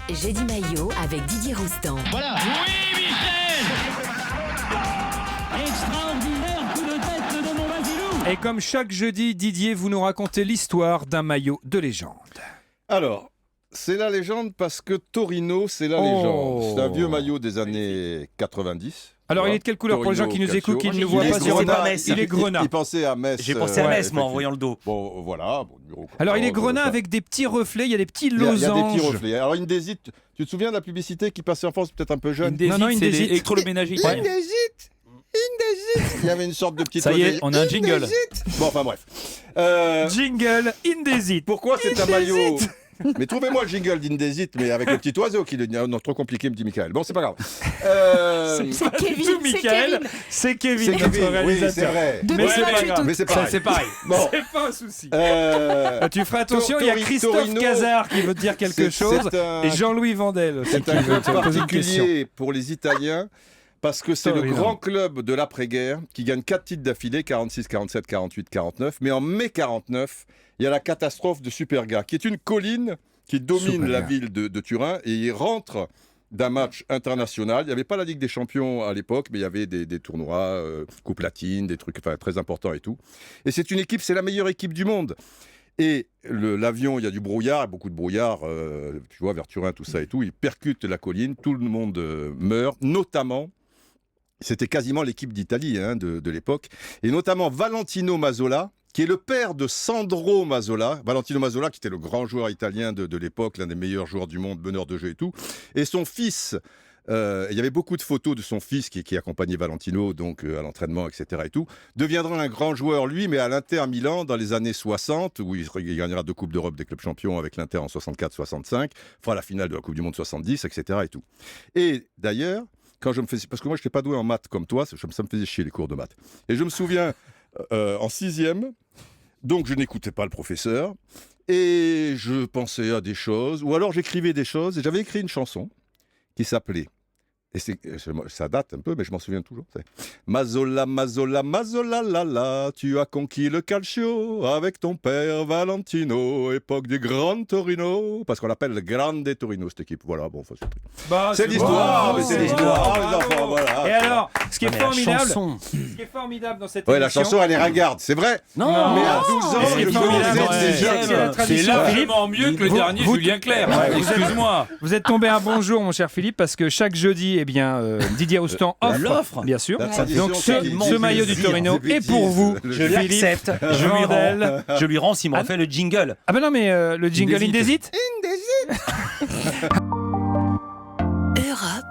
J'ai dit maillot avec Didier Roustan. Voilà. Oui, Michel. Extraordinaire coup de tête de mon Basilou. Et comme chaque jeudi, Didier, vous nous racontez l'histoire d'un maillot de légende. Alors, c'est la légende parce que Torino, c'est la légende. C'est un vieux maillot des années 90. Alors, il est de quelle couleur pour les gens qui nous écoutent, qui ne nous voient pas sur Metz. Il est grenat. Il pensait à Metz. J'ai pensé à Metz, moi, en voyant le dos. Bon, voilà. Bon, numéro Alors, il est 14, grenat ça. avec des petits reflets, il y a des petits Il y a des losanges. petits reflets. Alors, Indesit, tu te souviens de la publicité qui passait en France, peut-être un peu jeune Non, non, c'est Indesit. les électroménagers italiens. Il y avait une sorte de petite... Ça y est, on a un jingle. Bon, enfin bref. Jingle Indesit. Pourquoi c'est un maillot... Mais trouvez-moi le jingle d'Indesit, mais avec le petit oiseau qui est non, trop compliqué, me dit Michael. Bon, c'est pas grave. C'est Kevin, tout, c'est Michael. C'est Kevin, C'est notre Kevin, oui, réalisateur. c'est vrai. Mais c'est pas 2028 grave. Mais c'est Ça, pareil. c'est pareil. Bon, C'est pas un souci. Tu feras attention, Tor- il y a Tori- Christophe Torino, Cazard qui veut te dire quelque c'est chose. un- Et Jean-Louis Vandel aussi c'est qui un veut club te poser une question. particulier pour les Italiens parce que c'est le Torino. grand club de l'après-guerre qui gagne 4 titres d'affilée, 46, 47, 48, 49. Mais en mai 49, il y a la catastrophe de Superga, qui est une colline qui domine Superga. la ville de Turin et il rentre d'un match international. Il n'y avait pas la Ligue des Champions à l'époque, mais il y avait des tournois, Coupe latine, des trucs très importants et tout. Et c'est une équipe, c'est la meilleure équipe du monde. Et l'avion, il y a du brouillard, beaucoup de brouillard, tu vois, vers Turin, tout ça et tout. Il percute la colline, tout le monde meurt, notamment, c'était quasiment l'équipe d'Italie de l'époque, et notamment Valentino Mazzola, qui est le père de Sandro Mazzola. Valentino Mazzola, qui était le grand joueur italien de l'époque, l'un des meilleurs joueurs du monde, meneur de jeu et tout. Et son fils... il y avait beaucoup de photos de son fils qui accompagnait Valentino donc à l'entraînement, etc. et tout. Deviendra un grand joueur, lui, mais à l'Inter Milan dans les années 60, où il gagnera 2 Coupes d'Europe des clubs champions avec l'Inter en 64-65, fera la finale de la Coupe du Monde 70, etc. et tout. Et d'ailleurs, quand je me faisais... Parce que moi, je n'étais pas doué en maths comme toi, ça me faisait chier les cours de maths. Et je me souviens, en 6e, donc je n'écoutais pas le professeur, et je pensais à des choses, ou alors j'écrivais des choses, et j'avais écrit une chanson qui s'appelait... Et ça date un peu, mais je m'en souviens toujours. C'est Mazzola, Mazzola, Mazzola, la la, tu as conquis le calcio avec ton père Valentino, époque du Grand Torino, parce qu'on l'appelle le Grande Torino, cette équipe. Voilà, bon, c'est l'histoire, mais c'est l'histoire, les enfants, voilà. Et alors, ce qui est Mais la formidable, chanson. ce qui est formidable dans cette Ouais, la émission, chanson, elle est ringarde, c'est vrai. Non, Mais à 12 ans, ce qui est je formidable, connaissais c'est déjà. la C'est tradition. largement mieux que le Vous- dernier vous- Julien Clerc. Excuse-moi. Vous êtes tombé un bon jour, mon cher Philippe, parce que chaque jeudi, eh bien, Didier Roustan offre, bien sûr. La tradition, Donc c'est qu'il ce maillot du bêtise, Torino des est pour bêtises. vous, Le- Je Philippe l'accepte. Vandel. Je lui rends s'il me refait le jingle. Ah ben non, mais le jingle Indesit. Indesit Europe